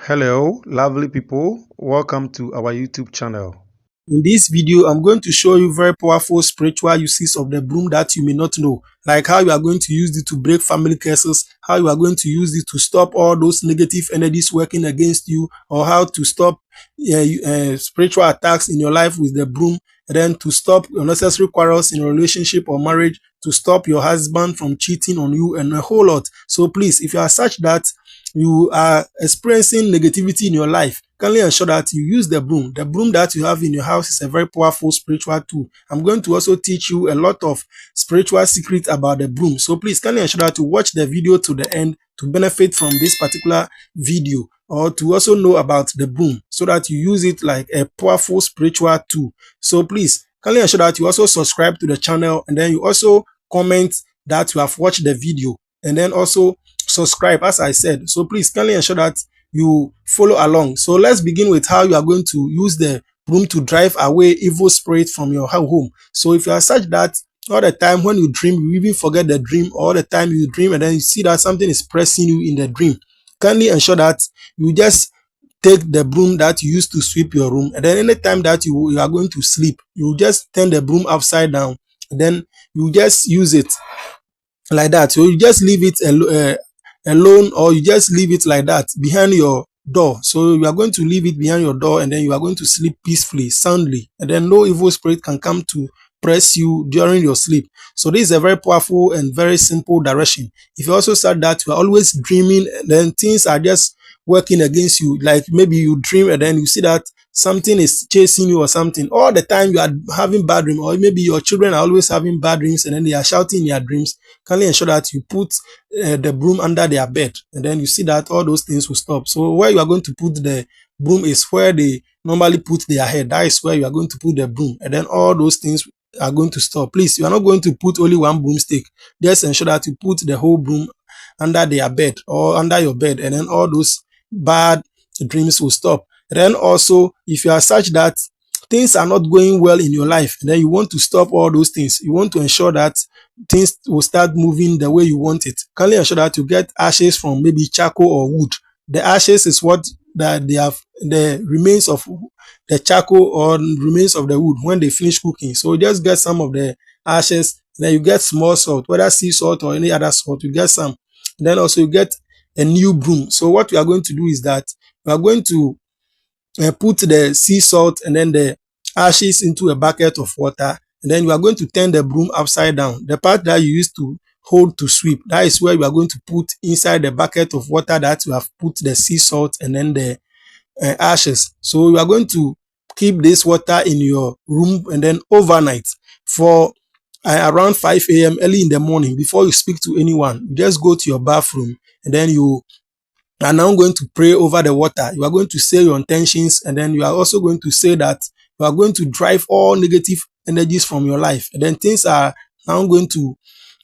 Hello, lovely people. Welcome to our YouTube channel. In this video, I'm going to show you very powerful spiritual uses of the broom that you may not know, like how you are going to use it to break family curses, how you are going to use it to stop all those negative energies working against you, or how to stop spiritual attacks in your life with the broom, and then to stop unnecessary quarrels in a relationship or marriage, to stop your husband from cheating on you, and a whole lot. So please, if you are such that you are experiencing negativity in your life, kindly ensure that you use the broom. The broom that you have in your house is a very powerful spiritual tool. I'm going to also teach you a lot of spiritual secrets about the broom. So please kindly ensure that you watch the video to the end to benefit from this particular video, or to also know about the broom so that you use it like a powerful spiritual tool. So please kindly ensure that you also subscribe to the channel, and then you also comment that you have watched the video, and then also subscribe as I said. So please kindly ensure that you follow along. So let's begin with how you are going to use the broom to drive away evil spirits from your home. So if you are such that all the time when you dream, you even forget the dream, or all the time you dream and then you see that something is pressing you in the dream, kindly ensure that you just take the broom that you use to sweep your room, and then anytime that you are going to sleep, you just turn the broom upside down, and then you just use it like that. So you just leave it alone, or you just leave it like that behind your door. So you are going to leave it behind your door, and then you are going to sleep peacefully, soundly, and then no evil spirit can come to press you during your sleep. So this is a very powerful and very simple direction. If you also said that you are always dreaming, then things are just working against you, like maybe you dream and then you see that something is chasing you or something all the time, you are having bad dreams, or maybe your children are always having bad dreams and then they are shouting in their dreams, kindly ensure that you put the broom under their bed, and then you see that all those things will stop. So where you are going to put the broom is where they normally put their head. That is where you are going to put the broom, and then all those things are going to stop. Please, you are not going to put only one broomstick. Just ensure that you put the whole broom under their bed or under your bed, and then all those bad dreams will stop. And then also, if you are such that things are not going well in your life, and then you want to stop all those things, you want to ensure that things will start moving the way you want it, kindly ensure that you get ashes from maybe charcoal or wood. The ashes is what that they have, the remains of the charcoal or remains of the wood when they finish cooking. So just get some of the ashes, then you get small salt, whether sea salt or any other salt, you get some. Then also you get a new broom. So what we are going to do is that we are going to put the sea salt and then the ashes into a bucket of water, and then you are going to turn the broom upside down. The part that you used to hold to sweep, that is where you are going to put inside the bucket of water that you have put the sea salt and then the ashes. So you are going to keep this water in your room, and then overnight for around 5 a.m. early in the morning, before you speak to anyone, you just go to your bathroom, and then you are now going to pray over the water. You are going to say your intentions, and then you are also going to say that you are going to drive all negative energies from your life, and then things are now going to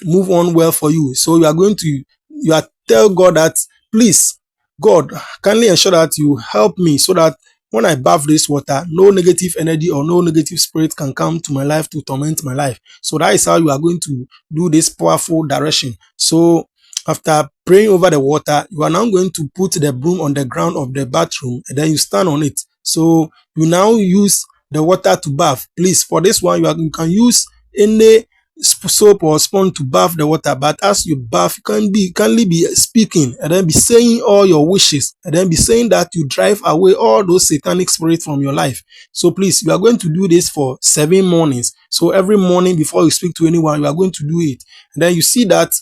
move on well for you. So you are tell God that, please, God, kindly ensure that you help me so that when I bath this water, no negative energy or no negative spirit can come to my life to torment my life. So that is how you are going to do this powerful direction. So after praying over the water, you are now going to put the broom on the ground of the bathroom, and then you stand on it. So you now use the water to bath. Please, for this one, you can use any soap or sponge to bath the water, but as you bath, you can be speaking and then be saying all your wishes, and then be saying that you drive away all those satanic spirits from your life. So please, you are going to do this for 7 mornings. So every morning before you speak to anyone, you are going to do it, and then you see that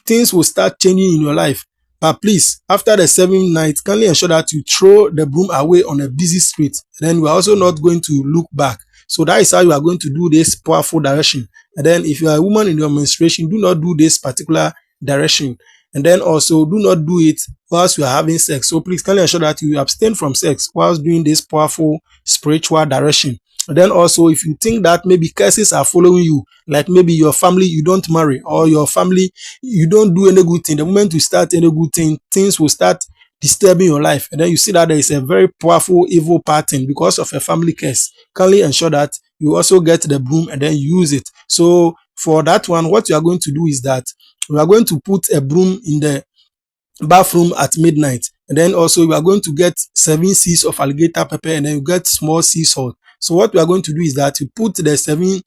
things will start changing in your life. But please, after the 7th night, kindly ensure that you throw the broom away on a busy street. And then you are also not going to look back. So that is how you are going to do this powerful direction. And then if you are a woman in your menstruation, do not do this particular direction. And then also do not do it whilst you are having sex. So please kindly ensure that you abstain from sex whilst doing this powerful spiritual direction. And then also, if you think that maybe curses are following you, like maybe your family you don't marry, or your family you don't do any good thing, the moment you start any good thing, things will start disturbing your life, and then you see that there is a very powerful evil pattern because of a family curse, kindly ensure that you also get the broom and then use it. So for that one, what you are going to do is that we are going to put a broom in the bathroom at midnight. and then also you are going to get 7 seeds of alligator pepper, and then you get small sea salt. So what we are going to do is that you put the 7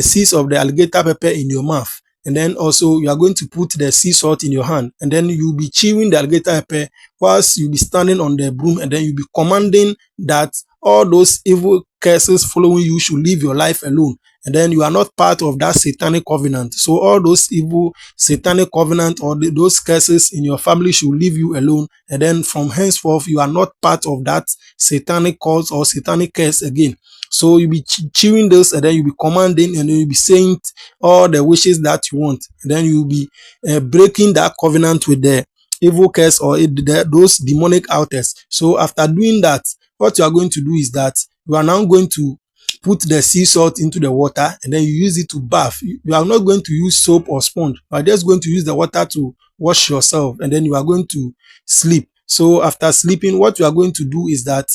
seeds of the alligator pepper in your mouth, and then also you are going to put the sea salt in your hand, and then you'll be chewing the alligator pepper whilst you'll be standing on the broom, and then you'll be commanding that all those evil curses following you should leave your life alone, and then you are not part of that satanic covenant. So all those evil satanic covenant or those curses in your family should leave you alone, and then from henceforth you are not part of that satanic cause or satanic curse again. So you'll be chewing this, and then you'll be commanding, and then you'll be saying all the wishes that you want, and then you'll be breaking that covenant with the evil curse or those demonic altars. So after doing that, what you are going to do is that you are now going to put the sea salt into the water, and then you use it to bath. You are not going to use soap or sponge. You are just going to use the water to wash yourself, and then you are going to sleep. So after sleeping, what you are going to do is that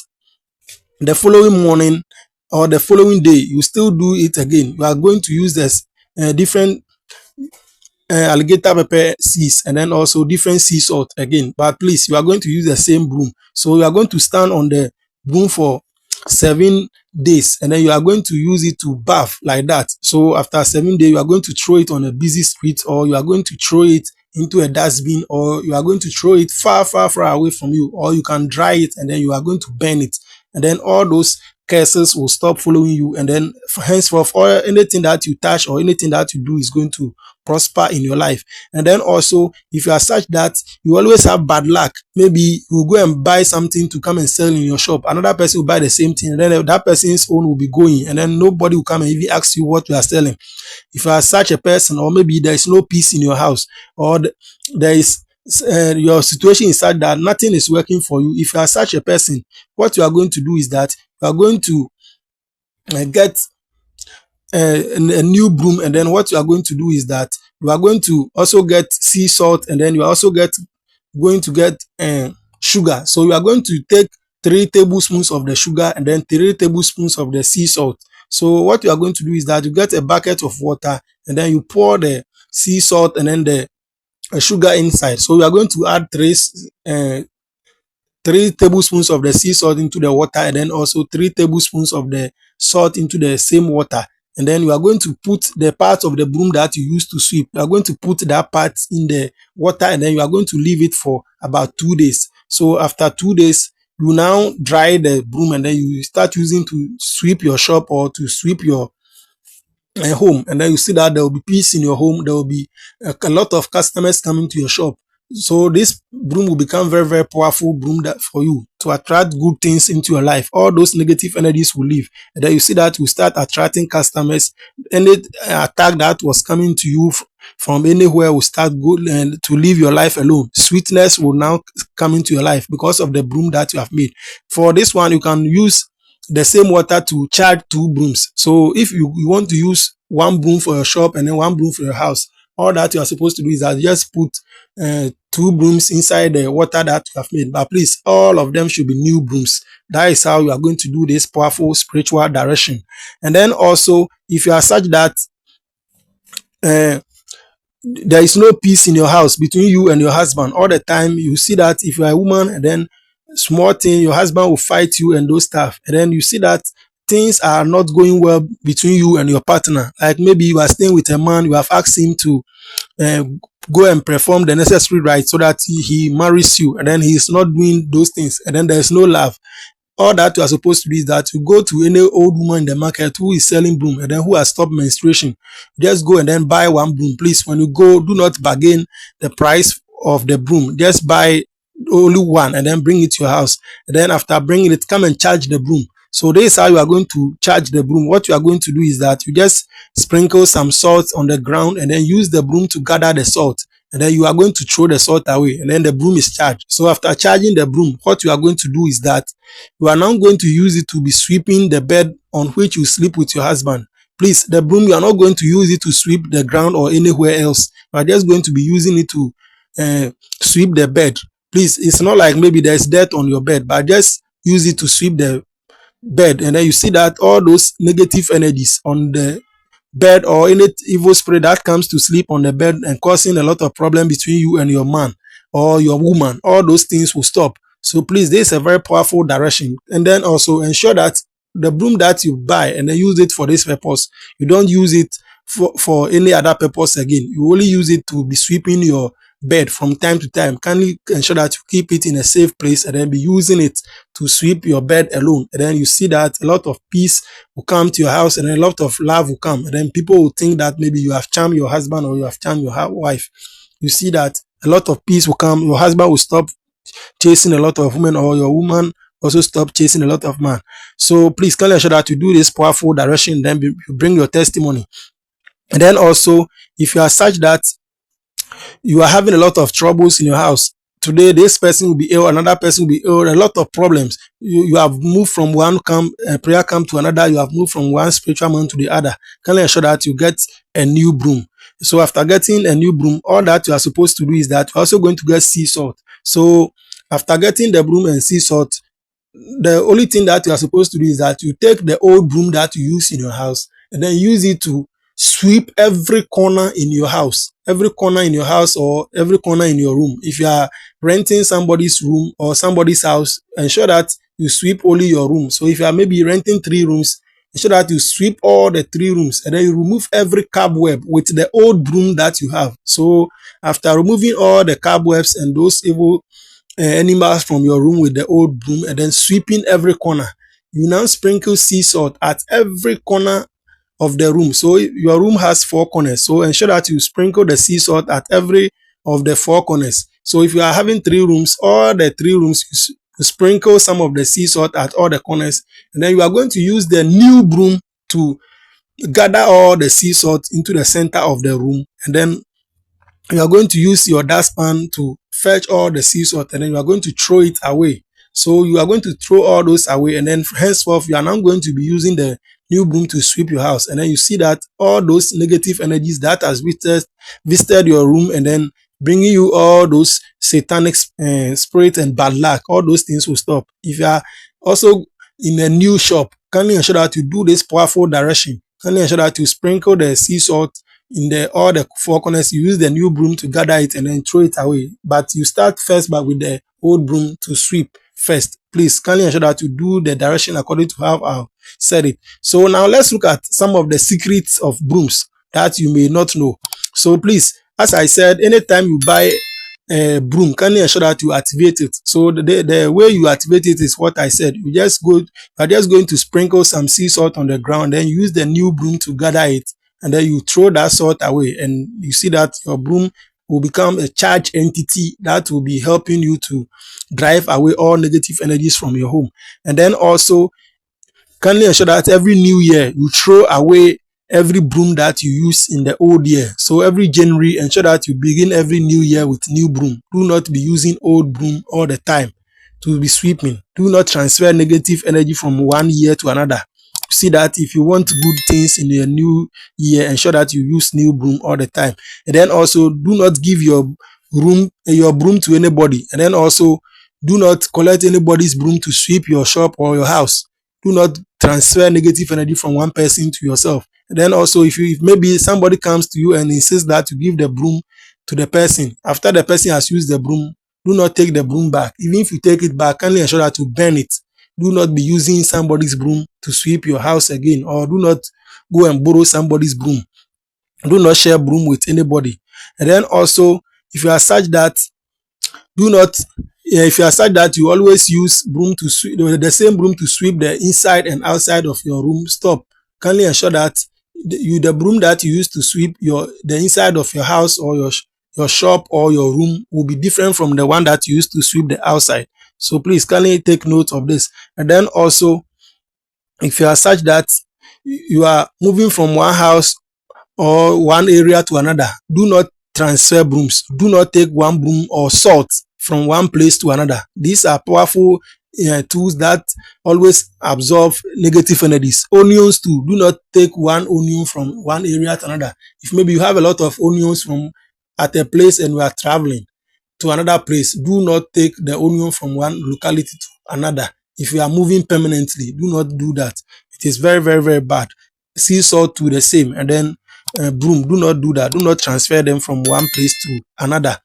the following morning or the following day, you still do it again. You are going to use this different alligator pepper seeds, and then also different sea salt again, but please, you are going to use the same broom. So you are going to stand on the broom for 7 days, and then you are going to use it to bath like that. So after 7 days, you are going to throw it on a busy street, or you are going to throw it into a dustbin, or you are going to throw it far away from you, or you can dry it and then you are going to burn it, and then all those curses will stop following you, and then henceforth anything that you touch or anything that you do is going to prosper in your life. And then also, if you are such that you always have bad luck, maybe you go and buy something to come and sell in your shop, another person will buy the same thing, and then that person's own will be going, and then nobody will come and even ask you what you are selling. If you are such a person, or maybe there is no peace in your house, or there is your situation is such that nothing is working for you, if you are such a person, what you are going to do is that you are going to get a new broom, and then what you are going to do is that you are going to also get sea salt, and then you are also going to get sugar. So you are going to take 3 tablespoons of the sugar, and then 3 tablespoons of the sea salt. So what you are going to do is that you get a bucket of water, and then you pour the sea salt and then the sugar inside. So we are going to add 3 tablespoons of the sea salt into the water, and then also 3 tablespoons of the salt into the same water. And then you are going to put the part of the broom that you used to sweep. You are going to put that part in the water, and then you are going to leave it for about 2 days. So after 2 days, you now dry the broom, and then you start using to sweep your shop or to sweep your home, and then you see that there will be peace in your home. There will be a lot of customers coming to your shop. So this broom will become very powerful broom that for you to attract good things into your life. All those negative energies will leave, and then you see that you start attracting customers. Any attack that was coming to you from anywhere will start good, and to leave your life alone. Sweetness will now come into your life because of the broom that you have made. For this one, you can use the same water to charge 2 brooms. So if you want to use 1 broom for your shop and then 1 broom for your house, all that you are supposed to do is that just put 2 brooms inside the water that you have made. But please, all of them should be new brooms. That is how you are going to do this powerful spiritual direction. And then also, if you are such that there is no peace in your house between you and your husband all the time, you see that if you are a woman, and then small thing, your husband will fight you and those stuff, and then you see that things are not going well between you and your partner. Like maybe you are staying with a man, you have asked him to go and perform the necessary rites so that he marries you, and then he is not doing those things, and then there is no love. All that you are supposed to do is that you go to any old woman in the market who is selling broom, and then who has stopped menstruation. Just go and then buy 1 broom. Please, when you go, do not bargain the price of the broom. Just buy only 1 and then bring it to your house. And then after bringing it, come and charge the broom. So this is how you are going to charge the broom. What you are going to do is that you just sprinkle some salt on the ground, and then use the broom to gather the salt. And then you are going to throw the salt away, and then the broom is charged. So after charging the broom, what you are going to do is that you are now going to use it to be sweeping the bed on which you sleep with your husband. Please, the broom, you are not going to use it to sweep the ground or anywhere else. You are just going to be using it to sweep the bed. Please, it's not like maybe there's dirt on your bed, but just use it to sweep the bed. And then you see that all those negative energies on the bed, or any evil spirit that comes to sleep on the bed and causing a lot of problem between you and your man or your woman, all those things will stop. So please, this is a very powerful direction. And then also ensure that the broom that you buy and then use it for this purpose, you don't use it for any other purpose again. You only use it to be sweeping your bed from time to time. Kindly ensure that you keep it in a safe place and then be using it to sweep your bed alone. And then you see that a lot of peace will come to your house and a lot of love will come. And then people will think that maybe you have charmed your husband or you have charmed your wife. You see that a lot of peace will come. Your husband will stop chasing a lot of women, or your woman also stop chasing a lot of men. So please kindly ensure that you do this powerful direction, then you bring your testimony. And then also, if you are such that you are having a lot of troubles in your house, today this person will be ill, another person will be ill, a lot of problems. You have moved from one prayer camp to another, you have moved from one spiritual man to the other. Kindly ensure that you get a new broom. So after getting a new broom, all that you are supposed to do is that you're also going to get sea salt. So after getting the broom and sea salt, the only thing that you are supposed to do is that you take the old broom that you use in your house and then use it to sweep every corner in your house, every corner in your house or every corner in your room. If you are renting somebody's room or somebody's house, ensure that you sweep only your room. So if you are maybe renting 3 rooms, ensure that you sweep all the 3 rooms and then you remove every cobweb with the old broom that you have. So after removing all the cobwebs and those evil animals from your room with the old broom and then sweeping every corner, you now sprinkle sea salt at every corner of the room. So your room has 4 corners, so ensure that you sprinkle the sea salt at every of the 4 corners. So if you are having 3 rooms, all the 3 rooms, you sprinkle some of the sea salt at all the corners, and then you are going to use the new broom to gather all the sea salt into the center of the room, and then you are going to use your dustpan to fetch all the sea salt, and then you are going to throw it away. So you are going to throw all those away, and then henceforth you are now going to be using the new broom to sweep your house. And then you see that all those negative energies that has visited your room and then bringing you all those satanic spirits and bad luck, all those things will stop. If you are also in a new shop, kindly ensure that you do this powerful direction. Kindly ensure that you sprinkle the sea salt in all the 4 corners. You use the new broom to gather it and then throw it away, but you start first back with the old broom to sweep first. Please kindly ensure that you do the direction according to how I said it. So now let's look at some of the secrets of brooms that you may not know. So please, as I said, anytime you buy a broom, kindly ensure that you activate it. So the way you activate it is what I said. You are just going to sprinkle some sea salt on the ground, then use the new broom to gather it, and then you throw that salt away, and you see that your broom will become a charged entity that will be helping you to drive away all negative energies from your home. And then also kindly ensure that every new year you throw away every broom that you use in the old year. So every January, ensure that you begin every new year with new broom. Do not be using old broom all the time to be sweeping. Do not transfer negative energy from one year to another. See that if you want good things in your new year, ensure that you use new broom all the time. And then also do not give your broom to anybody. And then also do not collect anybody's broom to sweep your shop or your house. Do not transfer negative energy from one person to yourself. And then also if maybe somebody comes to you and insists that you give the broom to the person, after the person has used the broom, do not take the broom back. Even if you take it back, kindly ensure that you burn it. Do not be using somebody's broom to sweep your house again, or do not go and borrow somebody's broom. Do not share broom with anybody. And then also, if you are such that you always use broom to sweep the same broom to sweep the inside and outside of your room, stop. Kindly ensure that the broom that you use to sweep the inside of your house or your shop or your room will be different from the one that you use to sweep the outside. So please kindly take note of this. And then also, if you are such that you are moving from one house or one area to another, do not transfer brooms. Do not take one broom or salt from one place to another. These are powerful tools that always absorb negative energies. Onions too. Do not take one onion from one area to another. If maybe you have a lot of onions at a place and you are traveling to another place, do not take the onion from one locality to another. If you are moving permanently, do not do that. It is very, very, very bad. Sea salt to the same, and then broom, do not do that. Do not transfer them from one place to another.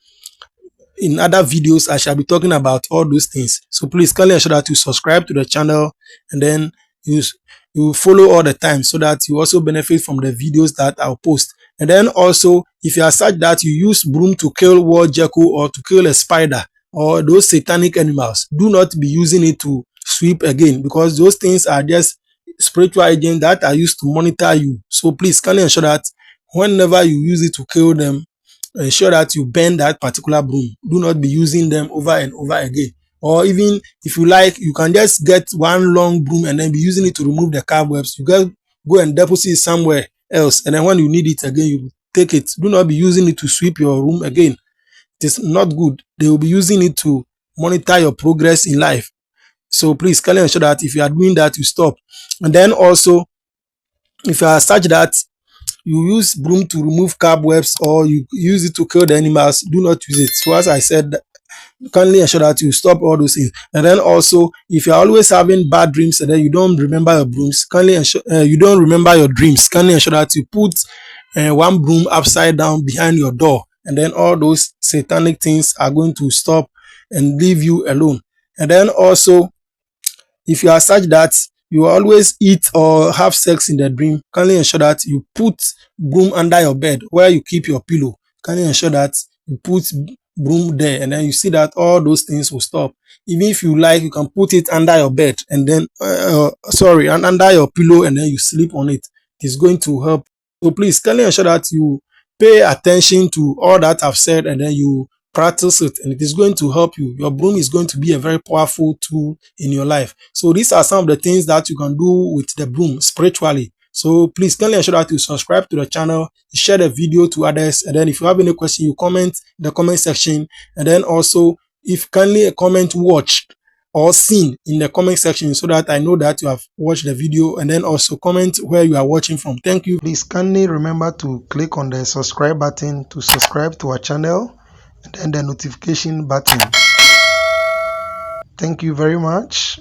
in other videos I shall be talking about all those things. So please kindly ensure that you subscribe to the channel, and then you you follow all the time, so that you also benefit from the videos that I'll post. And then also, if you are such that you use broom to kill wall gecko or to kill a spider or those satanic animals, do not be using it to sweep again, because those things are just spiritual agents that are used to monitor you. So please kindly ensure that whenever you use it to kill them, ensure that you burn that particular broom. Do not be using them over and over again. Or even if you like, you can just get one long broom and then be using it to remove the cobwebs. You can go and deposit it somewhere else, and then when you need it again, you take it. Do not be using it to sweep your room again. It is not good. They will be using it to monitor your progress in life. So please kindly ensure that if you are doing that, you stop. And then also, if you are such that you use broom to remove cobwebs or you use it to kill the animals, do not use it. So as I said, kindly ensure that you stop all those things. And then also, if you're always having bad dreams and then you don't remember your brooms, kindly ensure you don't remember your dreams, kindly ensure that you put one broom upside down behind your door, and then all those satanic things are going to stop and leave you alone. And then also, if you are such that you always eat or have sex in the dream, kindly ensure that you put broom under your bed where you keep your pillow. Kindly ensure that you put broom there, and then you see that all those things will stop. Even if you like, you can put it under your bed and then and under your pillow, and then you sleep on it. It's going to help. So please kindly ensure that you pay attention to all that I've said, and then you practice it, and it is going to help you. Your broom is going to be a very powerful tool in your life. So these are some of the things that you can do with the broom spiritually. So please kindly ensure that you subscribe to the channel, share the video to others, and then if you have any question, you comment in the comment section. And then also, if kindly comment watch or seen in the comment section, so that I know that you have watched the video, and then also comment where you are watching from. Thank you. Please kindly remember to click on the subscribe button to subscribe to our channel, and then the notification button. Thank you very much.